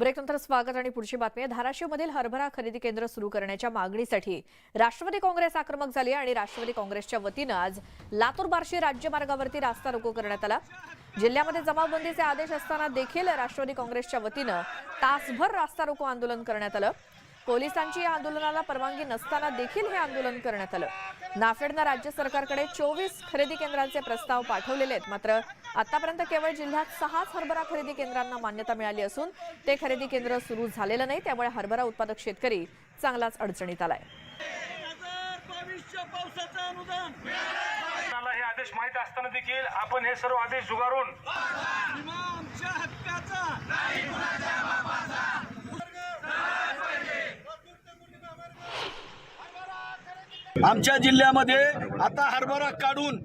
ब्रेकनंतर स्वागत आणि पुढची बातमी आहे। धाराशिवमधील हरभरा खरेदी केंद्र सुरू करण्याच्या मागणीसाठी राष्ट्रवादी काँग्रेस आक्रमक झाली आणि राष्ट्रवादी काँग्रेसच्या वतीने आज लातूर बार्शी राज्य मार्गावरती रास्ता रोको करण्यात आला। जिल्ह्यामध्ये जमावबंदीचे आदेश असताना देखील राष्ट्रवादी काँग्रेसच्या वतीने तासभर रास्ता रोको आंदोलन करण्यात आलं। पोलिसांची या आंदोलनाला परवानगी नसताना देखील हे आंदोलन करण्यात आलं। नाफेडने राज्य सरकारकडे 24 खरेदी केंद्रांचे प्रस्ताव पाठवलेले आहेत, मात्र आतापर्यंत केवळ जिल्ह्यात 6 हरभरा खरेदी केंद्रांना मान्यता मिळाली असून ते खरेदी केंद्र सुरू झालेलं नाही। त्यामुळे हरभरा उत्पादक शेतकरी चांगलाच अडचणीत आलाय। हे आदेश माहित असताना देखील आपण हे सर्व आदेश झुगारून आमच्या जिल्ह्यामध्ये आता हरभरा काढून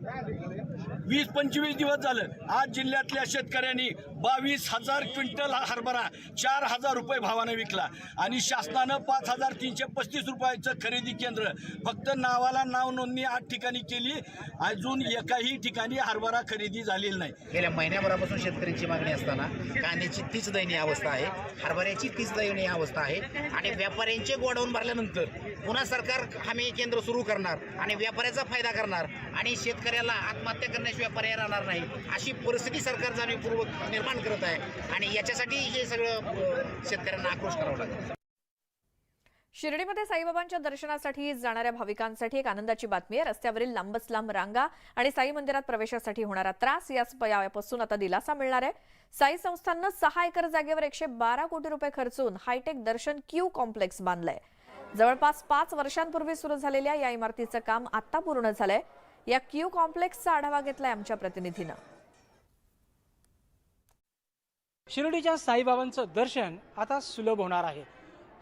20-25 दिवस झालं। आज जिल्ह्यातल्या शेतकऱ्यांनी 22,000 क्विंटल हरभरा 4,000 रुपये भावाने विकला आणि शासनानं 5,335 रुपयाचं खरेदी केंद्र फक्त नावाला नाव नोंदणी 8 ठिकाणी केली। अजून एकाही ठिकाणी हरभरा खरेदी झालेली नाही। गेल्या महिन्याभरापासून शेतकऱ्यांची मागणी असताना कांद्याची तीच दयनीय अवस्था आहे, हरभऱ्याची तीच दयनीय अवस्था आहे आणि व्यापाऱ्यांचे गोडाऊन भरल्यानंतर पुन्हा सरकार हमी केंद्र सुरू करणार आणि व्यापाऱ्याचा फायदा करणार आणि शेतकऱ्याला आत्महत्या करण्याशिवाय पर्याय राहणार नाही, अशी परिस्थिती सरकार जाणीवपूर्वक निर्माण करत आहे आणि याच्यासाठी हे सगळं शेतकऱ्यांना आक्रोश करावा लागेल। शिर्डीमध्ये साईबाबांच्या दर्शनासाठी जाणाऱ्या भाविकांसाठी एक आनंदाची बातमी आहे। रस्त्यावरील लांबच लांब रांगा आणि साई मंदिरात प्रवेशासाठी होणारा त्रास यापासून आता दिलासा मिळणार आहे। साई संस्थानने 6 एकर जागेवर 112 कोटी रुपये खर्चून हायटेक दर्शन क्यू कॉम्प्लेक्स बांधलंय। जवळपास 5 वर्षांपूर्वी सुरू झालेल्या या इमारतीचं काम आता पूर्ण झालंय। या क्यू कॉम्प्लेक्सचा आढावा घेतलाय आमच्या प्रतिनिधीनं। शिर्डीच्या साईबाबांचं दर्शन आता सुलभ होणार आहे।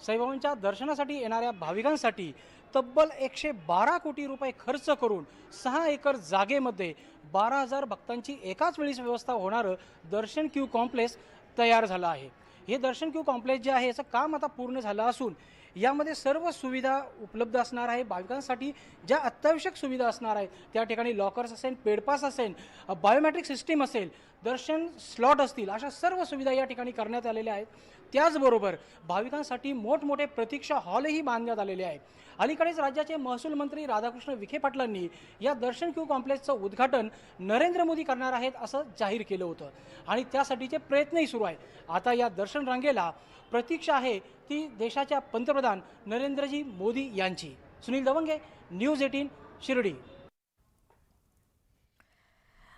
साईबाबांच्या दर्शनासाठी येणाऱ्या भाविकांसाठी तब्बल 112 कोटी रुपये खर्च करून 6 एकर जागेमध्ये 12,000 भक्तांची एकाच वेळी व्यवस्था होणारं दर्शन क्यू कॉम्प्लेक्स तयार झालं आहे। हे दर्शन क्यू कॉम्प्लेक्स जे आहे याचं काम आता पूर्ण झालं असून यामध्ये सर्व सुविधा उपलब्ध असणार आहे। भाविकांसाठी ज्या अत्यावश्यक सुविधा असणार आहेत त्या ठिकाणी लॉकर्स असेल, पेडपास असेल, बायोमेट्रिक सिस्टीम असेल, दर्शन स्लॉट असतील, अशा सर्व सुविधा या ठिकाणी करण्यात आलेल्या आहेत। त्याचबरोबर भाविकांसाठी मोठमोठे प्रतीक्षा हॉलही बांधण्यात आलेले आहेत। अलीकडेच राज्याचे महसूल मंत्री राधाकृष्ण विखे पाटलांनी या दर्शन क्यू कॉम्प्लेक्सचं उद्घाटन नरेंद्र मोदी करणार आहेत असं जाहीर केलं होतं आणि त्यासाठीचे प्रयत्नही सुरू आहेत। आता या दर्शन रांगेला प्रतीक्षा आहे ती देशाच्या पंतप्रधान नरेंद्रजी मोदी यांची। सुनील दवंगे, न्यूज 18, शिर्डी।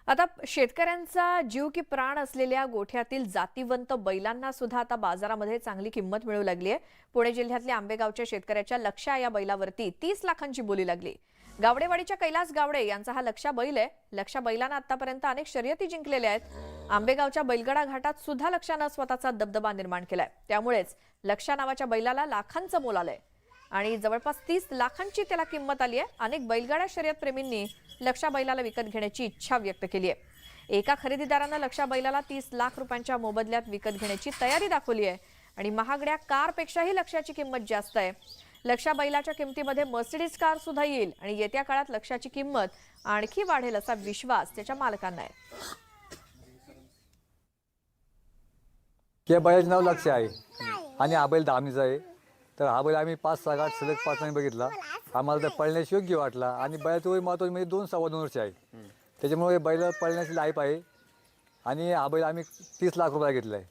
आता शेतकऱ्यांचा जीव की प्राण असलेल्या गोठ्यातील जातीवंत बैलांना सुद्धा आता बाजारामध्ये चांगली किंमत मिळू लागली आहे। पुणे जिल्ह्यातल्या आंबेगावच्या शेतकऱ्याच्या लक्षा या बैलावरती 30 लाखांची बोली लागली। गावडेवाडीच्या कैलास गावडे यांचा हा लक्षा बैल आहे। लक्षा बैलानं आतापर्यंत अनेक शर्यती जिंकलेल्या आहेत। आंबेगावच्या बैलगडा घाटात सुद्धा लक्षानं स्वतःचा दबदबा निर्माण केलाय। त्यामुळेच लक्षा नावाच्या बैलाला लाखांचं मोल आलंय आणि जवळपास 30 लाखांची त्याला किंमत आली आहे। अनेक बैलगाडा शर्यत प्रेमींनी लक्षा बैलाला विकत घेण्याची इच्छा व्यक्त केली आहे। एका खरेदीदारानं लक्षा बैलाला 30 लाख रुपयांच्या मोबदल्यात विकत घेण्याची तयारी दाखवली आहे आणि महागड्या कारपेक्षाही लक्षाची किंमत जास्त आहे। लक्षा बैलाच्या किमतीमध्ये मर्सिडीज कार सुद्धा येईल आणि येत्या काळात लक्षाची किंमत आणखी वाढेल असा विश्वास त्याच्या मालकांना आहे। या बैलाचं नाव लक्ष आहे आणि हा बैल धामणीचा आहे। तर हा बैल आम्ही 5-6 गाठ सलग 5 महिने बघितला। आम्हाला तर पळण्यास योग्य वाटला आणि बैलाचं वय महत्त्वाचं म्हणजे 2-2.25 वर्ष आहे। त्याच्यामुळे बैल पळण्याची लायक आहे आणि हा बैल आम्ही 30 लाख रुपये घेतला आहे।